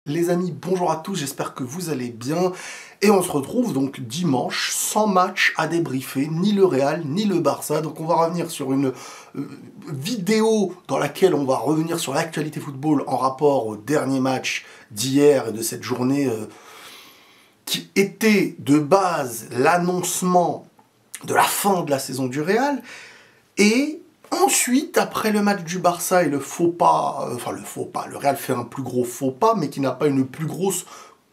Les amis, bonjour à tous, j'espère que vous allez bien. Et on se retrouve donc dimanche, sans match à débriefer, ni le Real, ni le Barça. Donc on va revenir sur une vidéo dans laquelle on va revenir sur l'actualité football en rapport au dernier match d'hier et de cette journée qui était de base l'annoncement de la fin de la saison du Real. Et ensuite, après le match du Barça et le faux pas, le Real fait un plus gros faux pas, mais qui n'a pas une plus grosse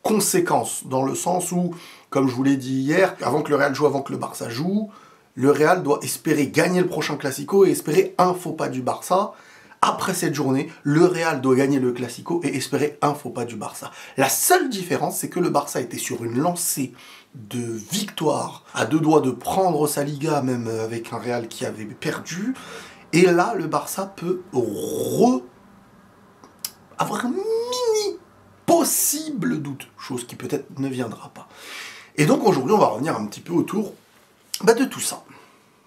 conséquence, dans le sens où, comme je vous l'ai dit hier, avant que le Real joue, avant que le Barça joue, le Real doit espérer gagner le prochain Classico et espérer un faux pas du Barça. Après cette journée, le Real doit gagner le Classico et espérer un faux pas du Barça. La seule différence, c'est que le Barça était sur une lancée de victoire, à deux doigts de prendre sa Liga, même avec un Real qui avait perdu. Et là, le Barça peut avoir un mini possible doute, chose qui peut-être ne viendra pas. Et donc aujourd'hui, on va revenir un petit peu autour de tout ça.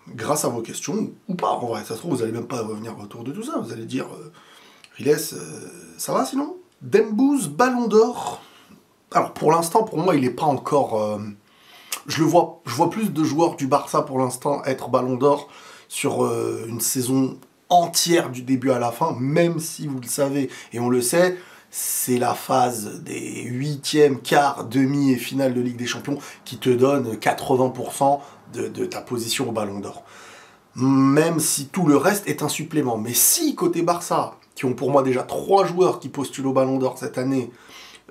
Grâce à vos questions, ou pas, en vrai, ça se trouve, vous n'allez même pas revenir autour de tout ça, vous allez dire, Riles, ça va sinon? Dembouz, Ballon d'Or. Alors pour l'instant, pour moi, il n'est pas encore... je vois plus de joueurs du Barça pour l'instant être Ballon d'Or sur une saison entière du début à la fin, même si vous le savez, et on le sait, c'est la phase des huitièmes, quarts, demi et finale de Ligue des Champions qui te donne 80% de ta position au Ballon d'Or. Même si tout le reste est un supplément. Mais si, côté Barça, qui ont pour moi déjà 3 joueurs qui postulent au Ballon d'Or cette année,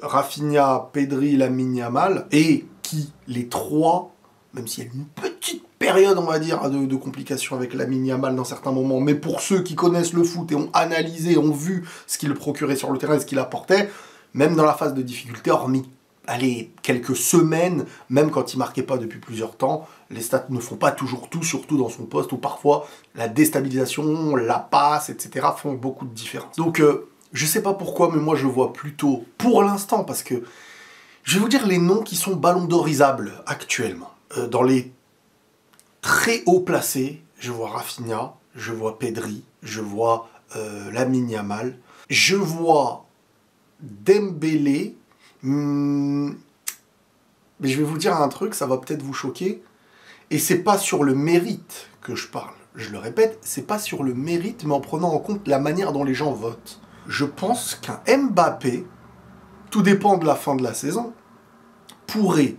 Rafinha, Pedri, Lamine Yamal, et qui, les 3, même s'il y a une petite période, on va dire, de complications avec Lamine Yamal dans certains moments, mais pour ceux qui connaissent le foot et ont analysé, ont vu ce qu'il procurait sur le terrain et ce qu'il apportait, même dans la phase de difficulté, hormis quelques semaines, même quand il marquait pas depuis plusieurs temps, les stats ne font pas toujours tout, surtout dans son poste, où parfois la déstabilisation, la passe, etc. font beaucoup de différence. Donc, je sais pas pourquoi, mais moi je vois plutôt, pour l'instant, parce que je vais vous dire les noms qui sont ballon d'orisables actuellement. Dans les très haut placés, je vois Rafinha, je vois Pedri, je vois Lamine Yamal, je vois Dembélé, mais je vais vous dire un truc, ça va peut-être vous choquer, et c'est pas sur le mérite que je parle, je le répète, c'est pas sur le mérite, mais en prenant en compte la manière dont les gens votent. Je pense qu'un Mbappé, tout dépend de la fin de la saison, pourrait,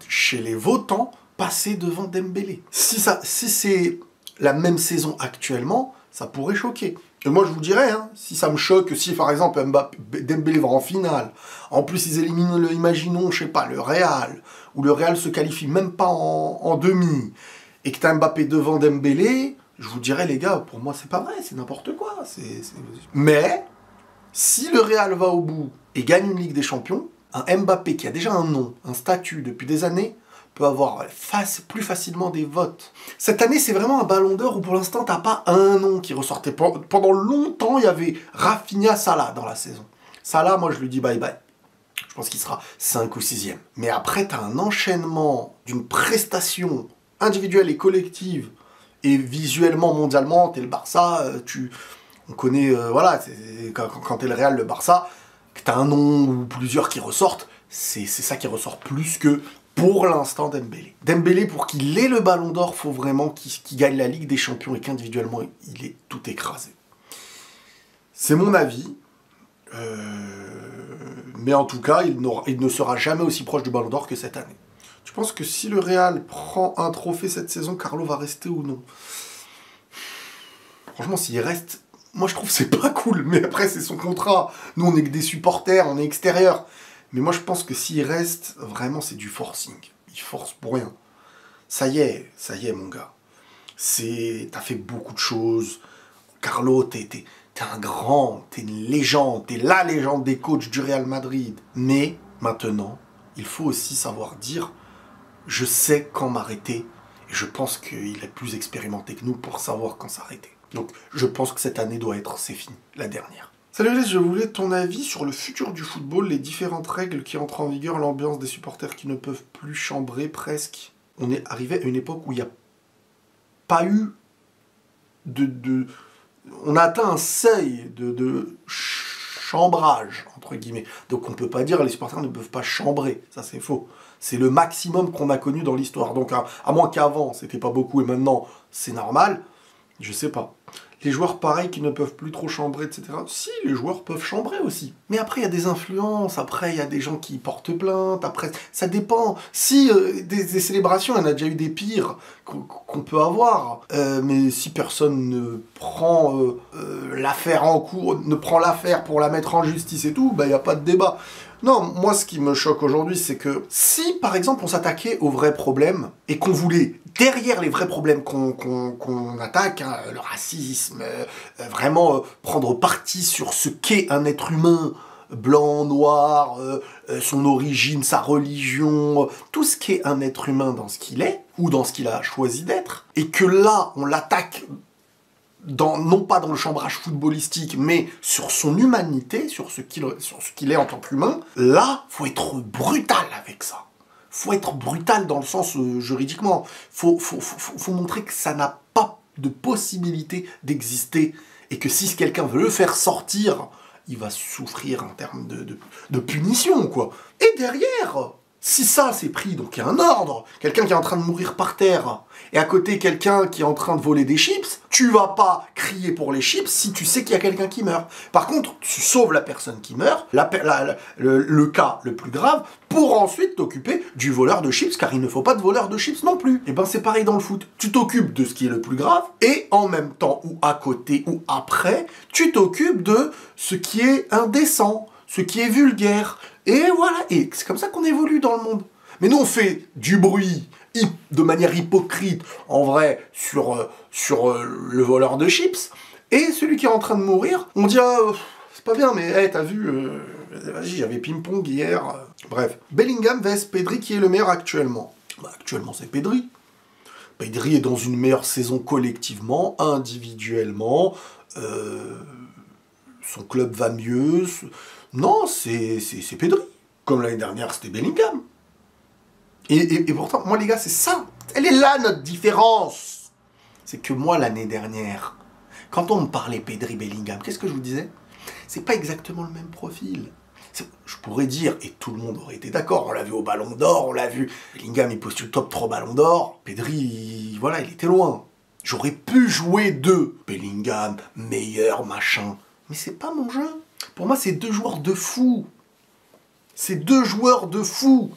chez les votants, passer devant Dembélé. Si c'est la même saison actuellement, ça pourrait choquer. Et moi je vous dirais, si ça me choque, si par exemple Dembélé va en finale, en plus ils éliminent, imaginons, je sais pas, le Real, ou le Real se qualifie même pas en demi, et que t'as Mbappé devant Dembélé, je vous dirais les gars, pour moi c'est pas vrai, c'est n'importe quoi. Mais, si le Real va au bout et gagne une Ligue des Champions, un Mbappé qui a déjà un nom, un statut depuis des années, peut avoir plus facilement des votes. Cette année, c'est vraiment un Ballon d'Or où pour l'instant, t'as pas un nom qui ressortait. Pendant longtemps, il y avait Rafinha, Salah dans la saison. Salah, moi, je lui dis bye-bye. Je pense qu'il sera 5 ou 6e. Mais après, t'as un enchaînement d'une prestation individuelle et collective et visuellement, mondialement, t'es le Barça, on connaît, voilà, quand t'es le Real, le Barça, que t'as un nom ou plusieurs qui ressortent, c'est ça qui ressort plus que, pour l'instant, Dembélé. Dembélé, pour qu'il ait le Ballon d'Or, faut vraiment qu'il gagne la Ligue des Champions et qu'individuellement, il est tout écrasé. C'est mon avis. Mais en tout cas, il ne sera jamais aussi proche du Ballon d'Or que cette année. Tu penses que si le Real prend un trophée cette saison, Carlo va rester ou non? Franchement, s'il reste... Moi, je trouve que c'est pas cool, mais après, c'est son contrat. Nous, on est que des supporters, on est extérieurs. Mais moi, je pense que s'il reste, vraiment, c'est du forcing. Il force pour rien. Ça y est, mon gars. T'as fait beaucoup de choses. Carlo, t'es un grand, t'es une légende, t'es la légende des coachs du Real Madrid. Mais, maintenant, il faut aussi savoir dire, je sais quand m'arrêter. Et je pense qu'il est plus expérimenté que nous pour savoir quand s'arrêter. Donc, je pense que cette année doit être, c'est fini, la dernière. Salut Alice, je voulais ton avis sur le futur du football, les différentes règles qui entrent en vigueur, l'ambiance des supporters qui ne peuvent plus chambrer presque. On est arrivé à une époque où il n'y a pas eu on a atteint un seuil de chambrage, entre guillemets. Donc on peut pas dire les supporters ne peuvent pas chambrer, ça c'est faux. C'est le maximum qu'on a connu dans l'histoire. Donc à moins qu'avant c'était pas beaucoup et maintenant c'est normal, je sais pas. Les joueurs pareils qui ne peuvent plus trop chambrer, etc. Si, les joueurs peuvent chambrer aussi. Mais après, il y a des influences, après, il y a des gens qui portent plainte, après, ça dépend. Si, des célébrations, il y en a déjà eu des pires qu'on peut avoir. Mais si personne ne prend l'affaire en cours, ne prend l'affaire pour la mettre en justice et tout, bah, il n'y a pas de débat. Non, moi, ce qui me choque aujourd'hui, c'est que si, par exemple, on s'attaquait aux vrais problèmes et qu'on voulait, derrière les vrais problèmes qu'on attaque, hein, le racisme, vraiment prendre parti sur ce qu'est un être humain, blanc, noir, son origine, sa religion, tout ce qu'est un être humain dans ce qu'il est, ou dans ce qu'il a choisi d'être, et que là, on l'attaque non pas dans le chambrage footballistique, mais sur son humanité, sur ce qu'il est en tant qu'humain, là, faut être brutal avec ça. Faut être brutal dans le sens juridiquement. Faut montrer que ça n'a pas de possibilité d'exister, et que si quelqu'un veut le faire sortir, il va souffrir en termes de punition, quoi. Et derrière, si ça c'est pris, donc il y a un ordre, quelqu'un qui est en train de mourir par terre, et à côté quelqu'un qui est en train de voler des chips, tu vas pas crier pour les chips si tu sais qu'il y a quelqu'un qui meurt. Par contre, tu sauves la personne qui meurt, le cas le plus grave, pour ensuite t'occuper du voleur de chips, car il ne faut pas de voleur de chips non plus. Et ben c'est pareil dans le foot. Tu t'occupes de ce qui est le plus grave, et en même temps, ou à côté, ou après, tu t'occupes de ce qui est indécent, ce qui est vulgaire. Et voilà, et c'est comme ça qu'on évolue dans le monde. Mais nous, on fait du bruit de manière hypocrite, en vrai, sur le voleur de chips, et celui qui est en train de mourir, on dit « Ah, c'est pas bien, mais hey, t'as vu, vas-y, j'avais ping-pong hier. » Bref. Bellingham vs Pedri, qui est le meilleur actuellement? Bah, actuellement, c'est Pedri. Pedri est dans une meilleure saison collectivement, individuellement, son club va mieux. Non, c'est Pedri. Comme l'année dernière, c'était Bellingham. Et pourtant, moi les gars, c'est ça. Elle est là notre différence. C'est que moi, l'année dernière, quand on me parlait Pedri Bellingham, qu'est-ce que je vous disais? C'est pas exactement le même profil. Je pourrais dire, et tout le monde aurait été d'accord, on l'a vu au Ballon d'Or, on l'a vu, Bellingham il postule top 3 Ballon d'Or, Pedri, voilà, il était loin. J'aurais pu jouer deux. Bellingham, meilleur, machin. Mais c'est pas mon jeu. Pour moi, c'est deux joueurs de fou. C'est deux joueurs de fou.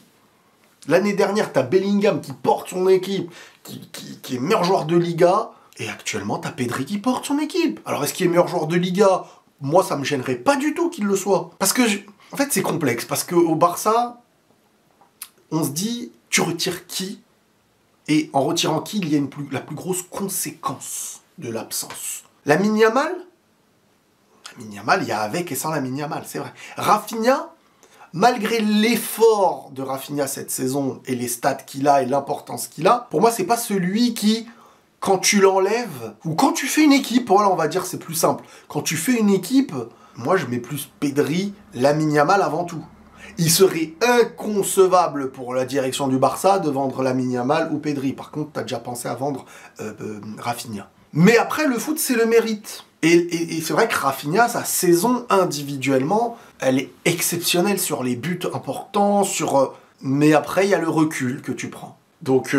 L'année dernière, t'as Bellingham qui porte son équipe, qui est meilleur joueur de Liga, et actuellement, t'as Pedri qui porte son équipe. Alors, est-ce qu'il est meilleur joueur de Liga? Moi, ça me gênerait pas du tout qu'il le soit. Parce que, en fait, c'est complexe. Parce qu'au Barça, on se dit, tu retires qui? Et en retirant qui, il y a la plus grosse conséquence de l'absence. Lamine Yamal, il y a avec et sans Lamine Yamal, c'est vrai. Rafinha, malgré l'effort de Rafinha cette saison et les stats qu'il a et l'importance qu'il a, pour moi, c'est pas celui qui, quand tu l'enlèves, ou quand tu fais une équipe, voilà, on va dire c'est plus simple. Quand tu fais une équipe, moi je mets plus Pedri, Lamine Yamal avant tout. Il serait inconcevable pour la direction du Barça de vendre Lamine Yamal ou Pedri. Par contre, t'as déjà pensé à vendre Rafinha. Mais après, le foot, c'est le mérite. Et c'est vrai que Rafinha, sa saison individuellement, elle est exceptionnelle sur les buts importants, mais après, il y a le recul que tu prends. Donc,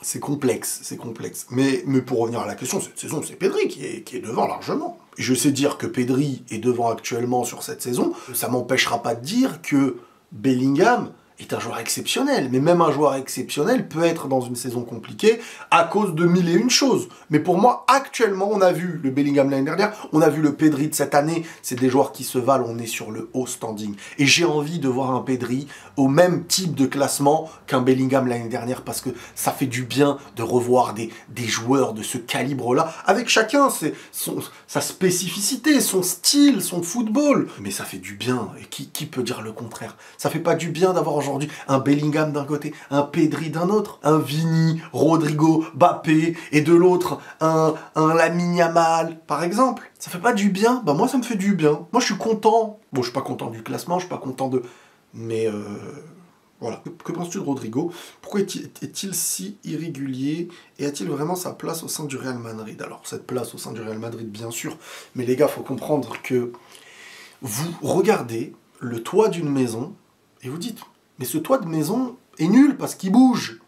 c'est complexe, c'est complexe. Mais pour revenir à la question, cette saison, c'est Pedri qui est devant largement. Et je sais dire que Pedri est devant actuellement sur cette saison, ça m'empêchera pas de dire que Bellingham est un joueur exceptionnel. Mais même un joueur exceptionnel peut être dans une saison compliquée à cause de mille et une choses. Mais pour moi, actuellement, on a vu le Bellingham l'année dernière, on a vu le Pedri de cette année. C'est des joueurs qui se valent, on est sur le haut standing. Et j'ai envie de voir un Pedri au même type de classement qu'un Bellingham l'année dernière parce que ça fait du bien de revoir des joueurs de ce calibre-là, avec chacun sa spécificité, son style, son football. Mais ça fait du bien. Et qui peut dire le contraire? Ça fait pas du bien d'avoir aujourd'hui un Bellingham d'un côté, un Pedri d'un autre, un Vini, Rodrigo, Mbappé, et de l'autre, un Lamine Yamal, par exemple. Ça fait pas du bien? Bah moi, ça me fait du bien. Moi, je suis content. Bon, je suis pas content du classement, je suis pas content de... Mais voilà. Que penses-tu de Rodrigo? Pourquoi est-il si irrégulier? Et a-t-il vraiment sa place au sein du Real Madrid? Alors, cette place au sein du Real Madrid, bien sûr. Mais les gars, faut comprendre que Vous regardez le toit d'une maison et vous dites, mais ce toit de maison est nul parce qu'il bouge.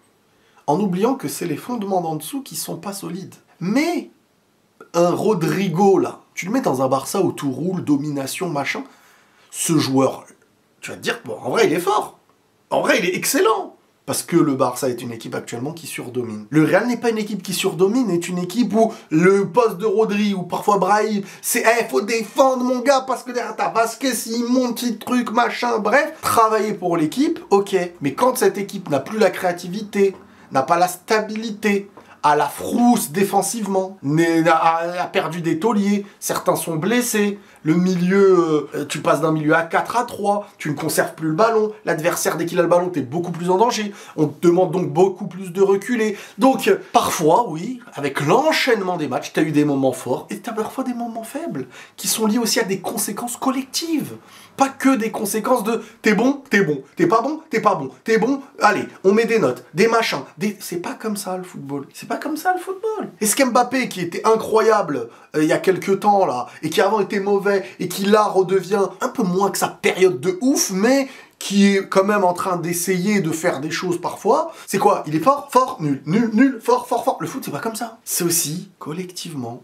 En oubliant que c'est les fondements d'en dessous qui sont pas solides. Mais un Rodrigo, là, tu le mets dans un Barça où tout roule, domination, machin, ce joueur, tu vas te dire, bon, en vrai, il est fort. En vrai, il est excellent. Parce que le Barça est une équipe actuellement qui surdomine. Le Real n'est pas une équipe qui surdomine, est une équipe où le poste de Rodri, ou parfois Brahim, c'est « faut défendre mon gars parce que derrière ta Vasquez, il monte, petit truc, machin, bref. » Travailler pour l'équipe, ok. Mais quand cette équipe n'a plus la créativité, n'a pas la stabilité, a la frousse défensivement, a perdu des tauliers, certains sont blessés, le milieu, tu passes d'un milieu à 4 à 3, tu ne conserves plus le ballon, l'adversaire dès qu'il a le ballon, t'es beaucoup plus en danger, on te demande donc beaucoup plus de reculer. Donc parfois, oui, avec l'enchaînement des matchs, t'as eu des moments forts et t'as parfois des moments faibles, qui sont liés aussi à des conséquences collectives. Pas que des conséquences de t'es bon, t'es bon, t'es pas bon, t'es pas bon, t'es bon, allez, on met des notes, des machins, c'est pas comme ça le football. C'est pas comme ça le football. Est-ce qu'Mbappé, qui était incroyable il y a quelques temps là, et qui avant était mauvais, et qui là redevient un peu moins que sa période de ouf, mais qui est quand même en train d'essayer de faire des choses parfois, c'est quoi? Il est fort, fort, nul, nul, nul, fort, fort, fort. Le foot, c'est pas comme ça. C'est aussi collectivement.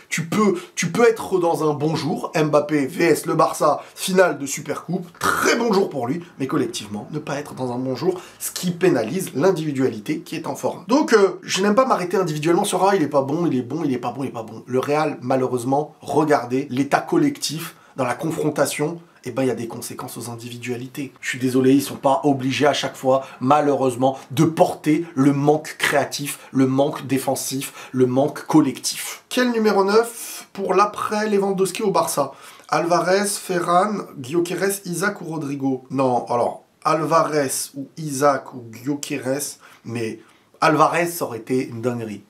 Tu peux être dans un bon jour, Mbappé vs le Barça, finale de Supercoupe, très bon jour pour lui, mais collectivement, ne pas être dans un bon jour, ce qui pénalise l'individualité qui est en forme. Donc, je n'aime pas m'arrêter individuellement sur « Ah, il est pas bon, il est bon, il est pas bon, il est pas bon ». Le Real, malheureusement, regardez l'état collectif dans la confrontation, eh ben, il y a des conséquences aux individualités. Je suis désolé, ils sont pas obligés à chaque fois, malheureusement, de porter le manque créatif, le manque défensif, le manque collectif. Quel numéro 9 pour l'après Lewandowski au Barça? Alvarez, Ferran, Gyökeres, Isaac ou Rodrigo? Non, alors, Alvarez ou Isaac ou Gyökeres, mais Alvarez, ça aurait été une dinguerie.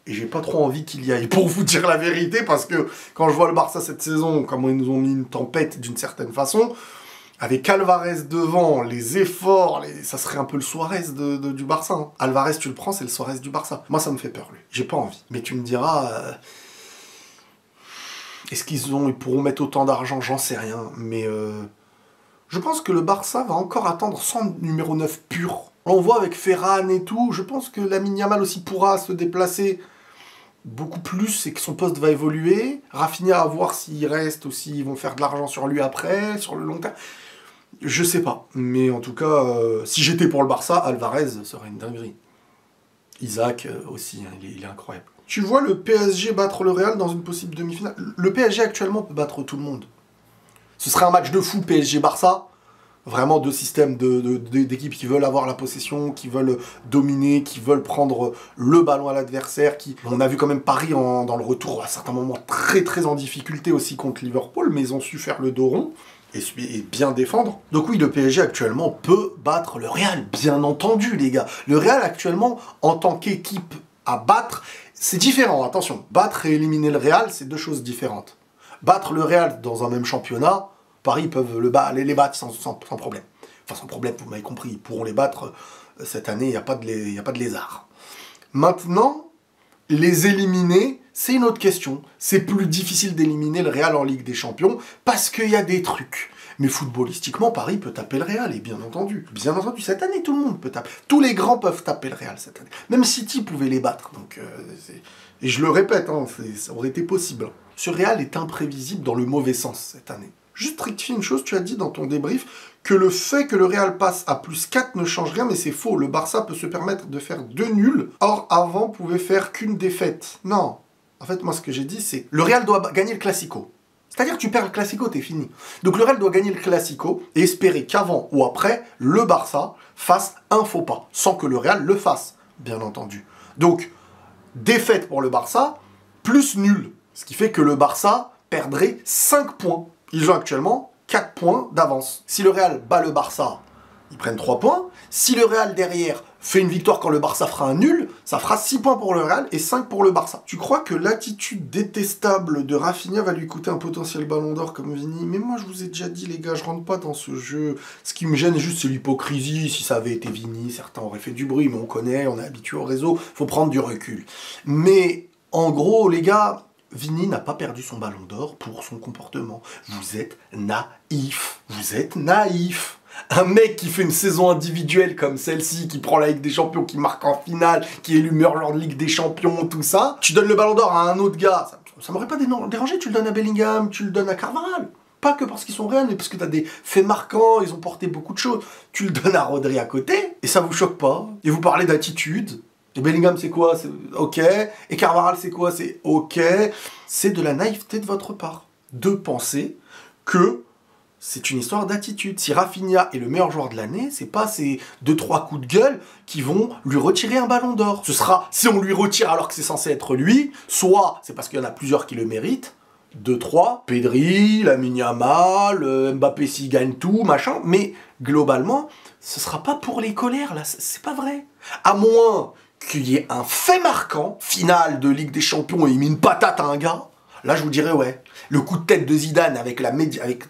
Et j'ai pas trop envie qu'il y aille, pour vous dire la vérité, parce que quand je vois le Barça cette saison, comment ils nous ont mis une tempête d'une certaine façon, avec Alvarez devant, les efforts, ça serait un peu le Suarez du Barça. Hein. Alvarez, tu le prends, c'est le Suarez du Barça. Moi, ça me fait peur, lui. J'ai pas envie. Mais tu me diras, est-ce ils pourront mettre autant d'argent? J'en sais rien. Mais je pense que le Barça va encore attendre son numéro 9 pur. On voit avec Ferran et tout, je pense que Lamine Yamal aussi pourra se déplacer beaucoup plus et que son poste va évoluer. Rafinha, à voir s'il reste ou s'ils vont faire de l'argent sur lui après, sur le long terme. Je sais pas. Mais en tout cas, si j'étais pour le Barça, Alvarez serait une dinguerie. Isaac aussi, hein, il est incroyable. Tu vois le PSG battre le Real dans une possible demi-finale? Le PSG actuellement peut battre tout le monde. Ce serait un match de fou PSG-Barça. Vraiment deux systèmes d'équipes qui veulent avoir la possession, qui veulent dominer, qui veulent prendre le ballon à l'adversaire. On a vu quand même Paris dans le retour à certains moments très très en difficulté aussi contre Liverpool, mais ils ont su faire le dos rond et bien défendre. Donc oui, le PSG actuellement peut battre le Real, bien entendu les gars. Le Real actuellement, en tant qu'équipe à battre, c'est différent, attention. Battre et éliminer le Real, c'est deux choses différentes. Battre le Real dans un même championnat, Paris peuvent les battre sans problème. Enfin, sans problème, vous m'avez compris. Ils pourront les battre cette année, il n'y a pas de lézard. Maintenant, les éliminer, c'est une autre question. C'est plus difficile d'éliminer le Real en Ligue des Champions parce qu'il y a des trucs. Mais footballistiquement, Paris peut taper le Real, et bien entendu. Bien entendu, cette année, tout le monde peut taper. Tous les grands peuvent taper le Real cette année. Même City pouvait les battre. Donc, et je le répète, hein, ça aurait été possible. Ce Real est imprévisible dans le mauvais sens cette année. Juste rectifier une chose, tu as dit dans ton débrief que le fait que le Real passe à +4 ne change rien, mais c'est faux. Le Barça peut se permettre de faire 2 nuls, or avant pouvait faire qu'une défaite. Non. En fait, moi, ce que j'ai dit, c'est le Real doit gagner le Classico. C'est-à-dire que tu perds le Classico, t'es fini. Donc le Real doit gagner le Classico et espérer qu'avant ou après, le Barça fasse un faux pas, sans que le Real le fasse, bien entendu. Donc, défaite pour le Barça, plus nul. Ce qui fait que le Barça perdrait 5 points. Ils ont actuellement 4 points d'avance. Si le Real bat le Barça, ils prennent 3 points. Si le Real derrière fait une victoire quand le Barça fera un nul, ça fera 6 points pour le Real et 5 pour le Barça. Tu crois que l'attitude détestable de Rafinha va lui coûter un potentiel ballon d'or comme Vini? Mais moi je vous ai déjà dit les gars, je rentre pas dans ce jeu. Ce qui me gêne juste c'est l'hypocrisie. Si ça avait été Vini, certains auraient fait du bruit, mais on connaît, on est habitué au réseau, faut prendre du recul. Mais en gros les gars, Vini n'a pas perdu son ballon d'or pour son comportement. Vous êtes naïf. Vous êtes naïf. Un mec qui fait une saison individuelle comme celle-ci, qui prend la Ligue des Champions, qui marque en finale, qui est élu meilleur joueur de Ligue des Champions, tout ça, tu donnes le ballon d'or à un autre gars, ça m'aurait pas dérangé, tu le donnes à Bellingham, tu le donnes à Carvajal. Pas que parce qu'ils sont réels, mais parce que t'as des faits marquants, ils ont porté beaucoup de choses. Tu le donnes à Rodri à côté, et ça vous choque pas. Et vous parlez d'attitude. Et Bellingham, c'est quoi? C'est ok. Et Carvajal, c'est quoi? C'est ok. C'est de la naïveté de votre part. De penser que c'est une histoire d'attitude. Si Rafinha est le meilleur joueur de l'année, c'est pas ces 2-3 coups de gueule qui vont lui retirer un ballon d'or. Ce sera, si on lui retire alors que c'est censé être lui, soit c'est parce qu'il y en a plusieurs qui le méritent, 2-3, Pedri, Lamine Yamal, Mbappé s'il gagne tout, machin, mais globalement, ce sera pas pour les colères, là, c'est pas vrai. À moins qu'il y ait un fait marquant, finale de Ligue des Champions et il met une patate à un gars, là je vous dirais ouais. Le coup de tête de Zidane avec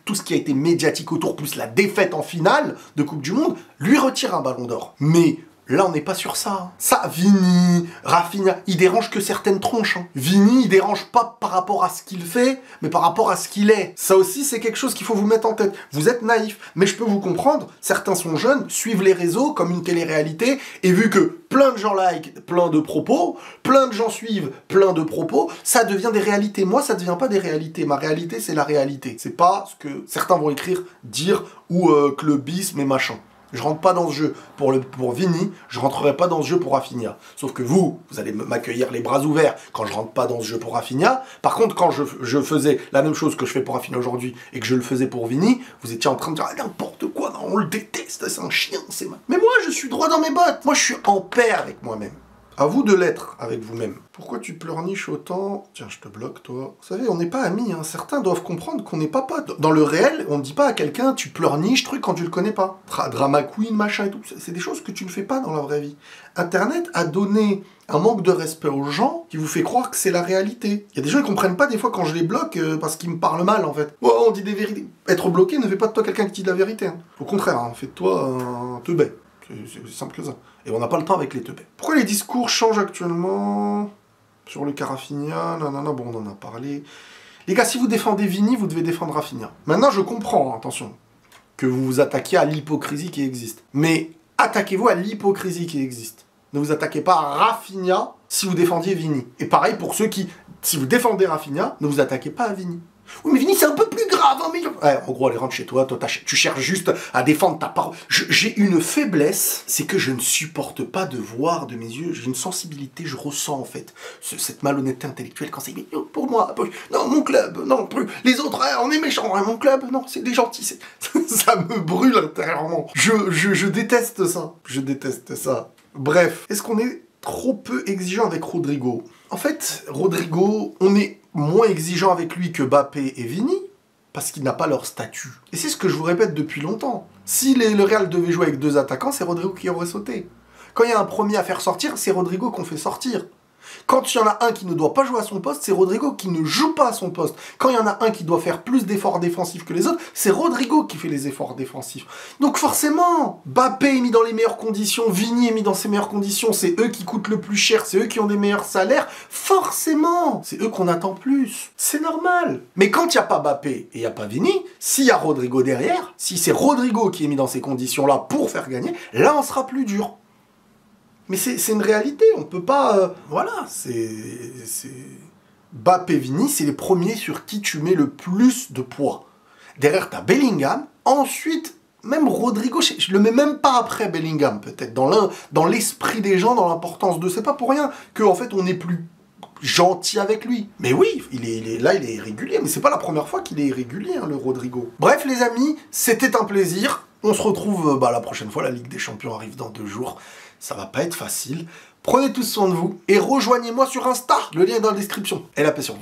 tout ce qui a été médiatique autour, plus la défaite en finale de Coupe du Monde, lui retire un ballon d'or. Mais là, on n'est pas sur ça. Ça, Vini, Rafinha, il dérange que certaines tronches. Hein. Vini, il dérange pas par rapport à ce qu'il fait, mais par rapport à ce qu'il est. Ça aussi, c'est quelque chose qu'il faut vous mettre en tête. Vous êtes naïf, mais je peux vous comprendre. Certains sont jeunes, suivent les réseaux comme une télé-réalité, et vu que plein de gens like plein de propos, plein de gens suivent plein de propos, ça devient des réalités. Moi, ça devient pas des réalités. Ma réalité, c'est la réalité. C'est pas ce que certains vont écrire, dire, ou clubisme et machin. Je rentre pas dans ce jeu pour Vini, je rentrerai pas dans ce jeu pour Rafinha. Sauf que vous allez m'accueillir les bras ouverts quand je rentre pas dans ce jeu pour Rafinha. Par contre, quand je faisais la même chose que je fais pour Rafinha aujourd'hui et que je le faisais pour Vini, vous étiez en train de dire n'importe quoi, non, on le déteste, c'est un chien, c'est mal. Mais moi, je suis droit dans mes bottes. Moi, je suis en paix avec moi-même. À vous de l'être avec vous-même. Pourquoi tu pleurniches autant? Tiens, je te bloque, toi. Vous savez, on n'est pas amis, hein. Certains doivent comprendre qu'on n'est pas potes. Dans le réel, on ne dit pas à quelqu'un, tu pleurniches, truc, quand tu le connais pas. Drama queen, machin et tout. C'est des choses que tu ne fais pas dans la vraie vie. Internet a donné un manque de respect aux gens qui vous fait croire que c'est la réalité. Il y a des gens qui comprennent pas des fois quand je les bloque parce qu'ils me parlent mal, en fait. Oh, on dit des vérités. Être bloqué ne fait pas de toi quelqu'un qui dit de la vérité. Hein. Au contraire, hein, fait de toi un teubé. C'est simple que ça. Et on n'a pas le temps avec les teubés. Pourquoi les discours changent actuellement sur le cas Rafinha? Nanana, bon, on en a parlé. Les gars, si vous défendez Vini, vous devez défendre Rafinha. Maintenant, je comprends, attention, que vous vous attaquiez à l'hypocrisie qui existe. Mais attaquez-vous à l'hypocrisie qui existe. Ne vous attaquez pas à Rafinha si vous défendiez Vini. Et pareil pour ceux qui, si vous défendez Rafinha, ne vous attaquez pas à Vini. Oui, mais Vini, c'est un peu plus grave, hein, mais... Ouais, en gros, allez, rentre chez toi, tu cherches juste à défendre ta parole. J'ai une faiblesse, c'est que je ne supporte pas de voir de mes yeux, j'ai une sensibilité, je ressens, en fait, cette malhonnêteté intellectuelle quand c'est... Pour moi, non, mon club, non, les autres, on est méchants, hein, mon club, non, c'est des gentils, ça me brûle intérieurement. Je déteste ça, je déteste ça. Bref, est-ce qu'on est trop peu exigeant avec Rodrigo? En fait, Rodrigo, on est moins exigeant avec lui que Mbappé et Vini, parce qu'ils n'ont pas leur statut. Et c'est ce que je vous répète depuis longtemps. Si le Real devait jouer avec deux attaquants, c'est Rodrigo qui aurait sauté. Quand il y a un premier à faire sortir, c'est Rodrigo qu'on fait sortir. Quand il y en a un qui ne doit pas jouer à son poste, c'est Rodrigo qui ne joue pas à son poste. Quand il y en a un qui doit faire plus d'efforts défensifs que les autres, c'est Rodrigo qui fait les efforts défensifs. Donc forcément, Mbappé est mis dans les meilleures conditions, Vini est mis dans ses meilleures conditions, c'est eux qui coûtent le plus cher, c'est eux qui ont des meilleurs salaires, forcément, c'est eux qu'on attend plus. C'est normal. Mais quand il n'y a pas Mbappé et il n'y a pas Vini, s'il y a Rodrigo derrière, si c'est Rodrigo qui est mis dans ces conditions-là pour faire gagner, là on sera plus dur. Mais c'est une réalité, on peut pas... voilà, c'est... Mbappé, Vini, c'est les premiers sur qui tu mets le plus de poids. Derrière, t'as Bellingham. Ensuite, même Rodrigo, je le mets même pas après Bellingham, peut-être. Dans l'esprit des gens, dans l'importance de... C'est pas pour rien qu'en fait, on est plus gentil avec lui. Mais oui, il est irrégulier. Mais c'est pas la première fois qu'il est irrégulier, hein, le Rodrigo. Bref, les amis, c'était un plaisir. On se retrouve la prochaine fois. La Ligue des Champions arrive dans 2 jours. Ça va pas être facile. Prenez tous soin de vous et rejoignez-moi sur Insta. Le lien est dans la description. Et la paix sur vous.